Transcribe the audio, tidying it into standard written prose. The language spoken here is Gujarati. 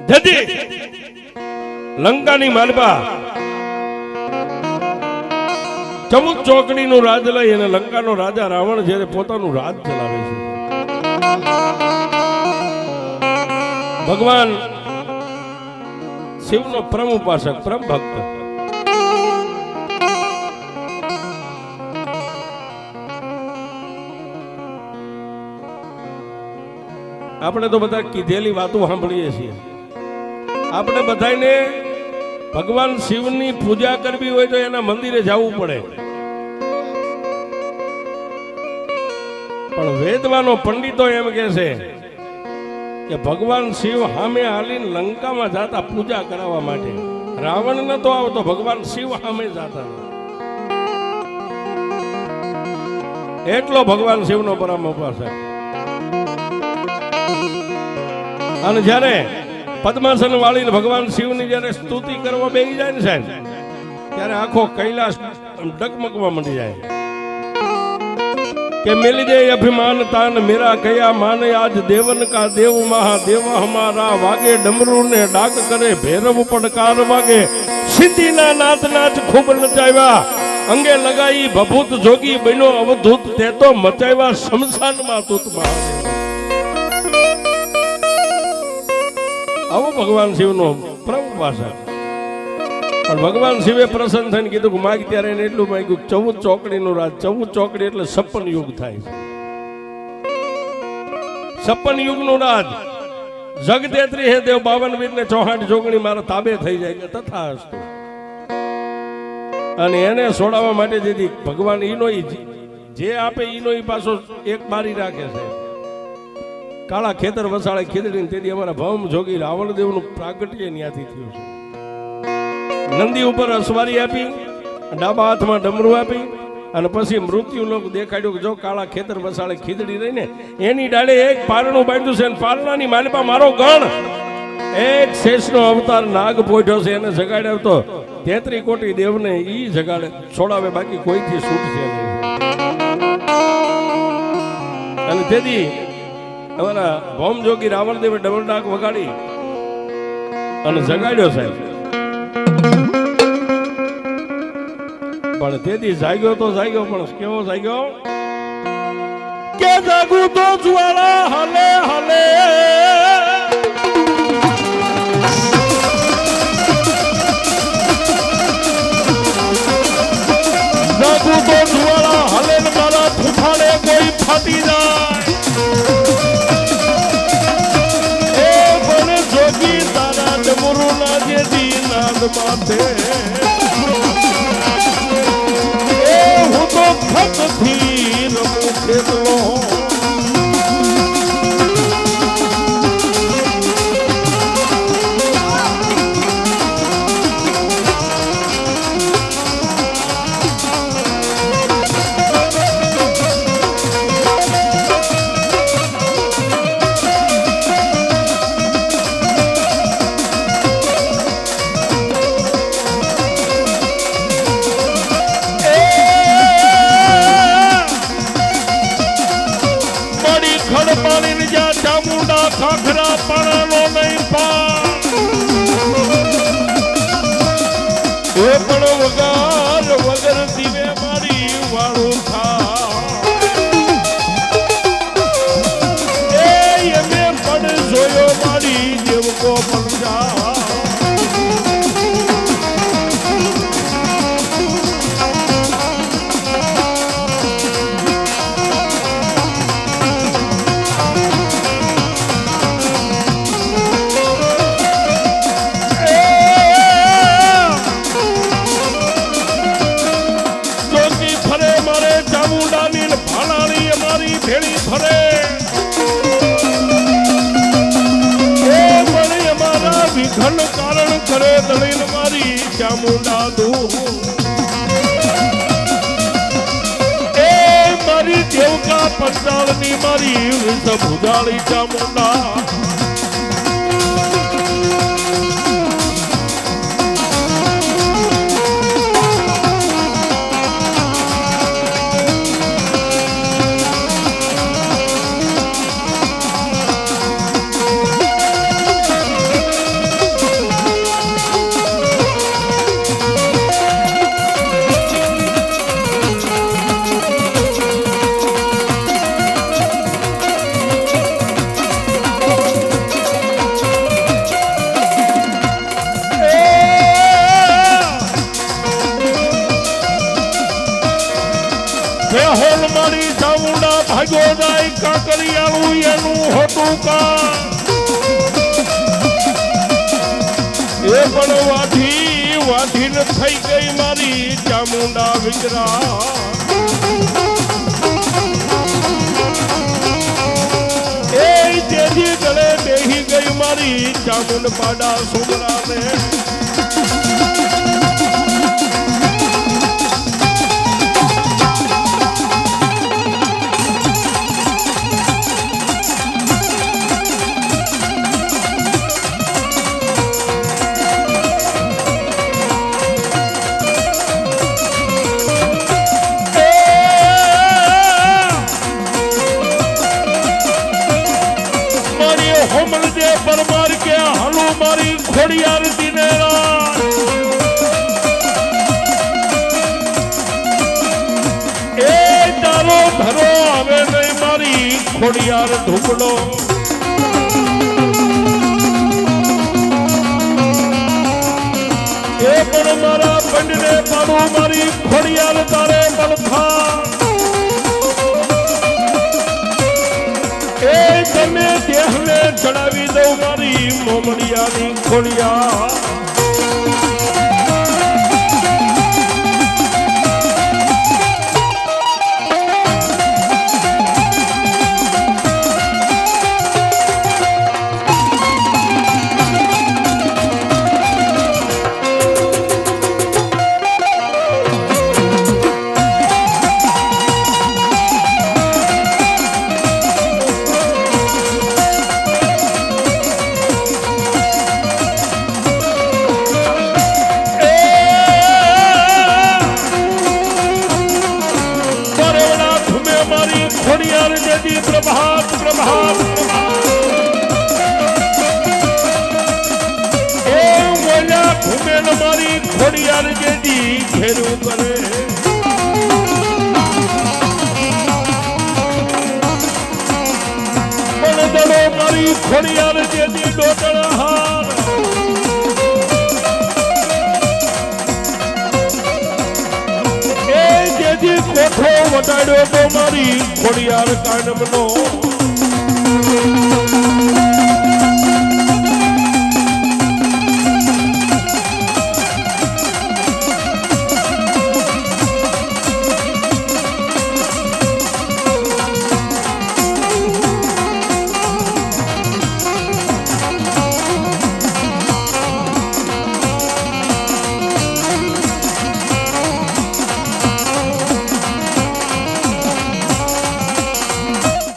જેથી લંકાની માલપા 14 ચોકડીનું રાજ લઈ અને લંકાનો રાજા રાવણ જ્યારે પોતાનું રાજ ચલાવે છે, ભગવાન શિવનો પરમ ઉપાસક, પરમ ભક્ત આપણે તો બધા કીધેલી વાતો સાંભળીએ છીએ. આપણે બધાને ભગવાન શિવની પૂજા કરવી હોય તો એના મંદિરે જવું પડે, પણ વેદવાનો પંડિતો એમ કહે છે કે ભગવાન શિવ સામે હાલીને લંકામાં જાતા પૂજા કરાવવા માટે. રાવણ નતો આવતો, ભગવાન શિવ સામે જાતા. એટલો ભગવાન શિવનો પરમ ઉપાસક. અને જ્યારે પદ્માસન વાળીને ભગવાન શિવની જ્યારે સ્તુતિ કરવા બેસી જાય ને સાહેબ, ત્યારે આખો કૈલાસ ડગમગવા મંડી જાય કે મિલ દે અભિમાન તાન મેરા કયા માને આજ દેવન કા દેવ મહાદેવ હમારા. વાગે ડમરૂ ને ડાક કરે ભૈરવ પડકાર વાગે. સિદ્ધિના નાથ નાચ ખૂબ નચાવ્યા, અંગે લગાઈ ભભૂત જોગી બન્યો અવધૂત. તે તો મચાવ્યા શમશાનમાં તૂત મહાદેવ. આવો ભગવાન શિવનો પરમ ઉપાસક. પણ ભગવાન શિવે પ્રસન્ન થઈને કીધું કે માગ ત્યારે એને એટલું માગ્યું 14 ચોકડીનું રાજ. 14 ચોકડી એટલે 56 યુગ થાય છે. 56 યુગનું રાજ. જગ તેત્રી હે દેવ 52 વીર ને 64 જોગણી મારા તાબે થઈ જાય તથા હસ્તુ. અને એને છોડાવવા માટે જેથી ભગવાન ઈનો જે આપે ઈનો ઈ પાછો એક બારી રાખે છે. કાળા ખેતર વસાળે ખીદડીને તેથી અમારા ભમ જોગી રાવણદેવનું પ્રાગટ્ય ત્યાંથી થયું છે. નંદી ઉપર અસવારી આપી, ડાબા હાથમાં ડમરું આપી, અને પછી મૃત્યુ લોક દેખાડ્યું કે જો કાળા ખેતર વસાળે ખીદડી રહીને એની ડાળે એક પારણું બાંધ્યું છે, અને પારણાની માલિપા મારો ગણ એક શેષનો અવતાર નાગ પોઢ્યો છે. એને જગાડ્યો તો 33 કોટી દેવને ઈ જગાડે છોડાવે, બાકી કોઈથી છૂટશે નહીં. અને તેથી અમારા ભૌમ જોગી રાવણદેવે ડબલ ડાક વગાડી અને જગાડ્યો સાહેબ. પણ તેથી જાગ્યો તો જાગ્યો, પણ કેવો જાગ્યો કે જાગું તો જ્વાળા હલે હલે. જાગું તો જ્વાળા હલે ને મારા ફૂફાડે કોઈ ફાટી જાય. માથે હું તો ખતથી રમું ખેતલો. ખાખરા પાણાનો નહીં પા એ પણ વગર દીવે મારી વાળું થા. એમે પણ જોયો મારી દેવકો પણ જા. ઘન કારણ કરે દલીલ મારી ચામુંડા દૂર. એ મારી દેવકા પંચાળની મારી વિષ ભુજાળી ચામુંડા. નું હોતું કા એ પણ વાધી ન થઈ ગઈ મારી ચામુંડા વિજરા એ તેજી ગળે બેહી ગઈ મારી ચામુંડ પાડા સુમરા ને પરમાર કે હાલો મારી ખોડિયાર દિનેરા એ તારો ધરો હવે નહીં મારી ખોડિયાર ઢુકડો એ પણ મારા પંડને પાડું મારી ખોડિયાર તારે બળથા એ તમે દેહને ચડાવી દઉં મારી મોમડિયાની ખોડિયા ખોડિયાર દેદી પ્રભાત પ્રભાત એ મોલા ઘુમેલ મારી ખોડિયાર દેદી ઘેરું કરે પણ દડો મારી ખોડિયાર દેદી ડોટળ હાર કોઠો વટાડ્યો તો મારી ખોડિયાર કાનમનો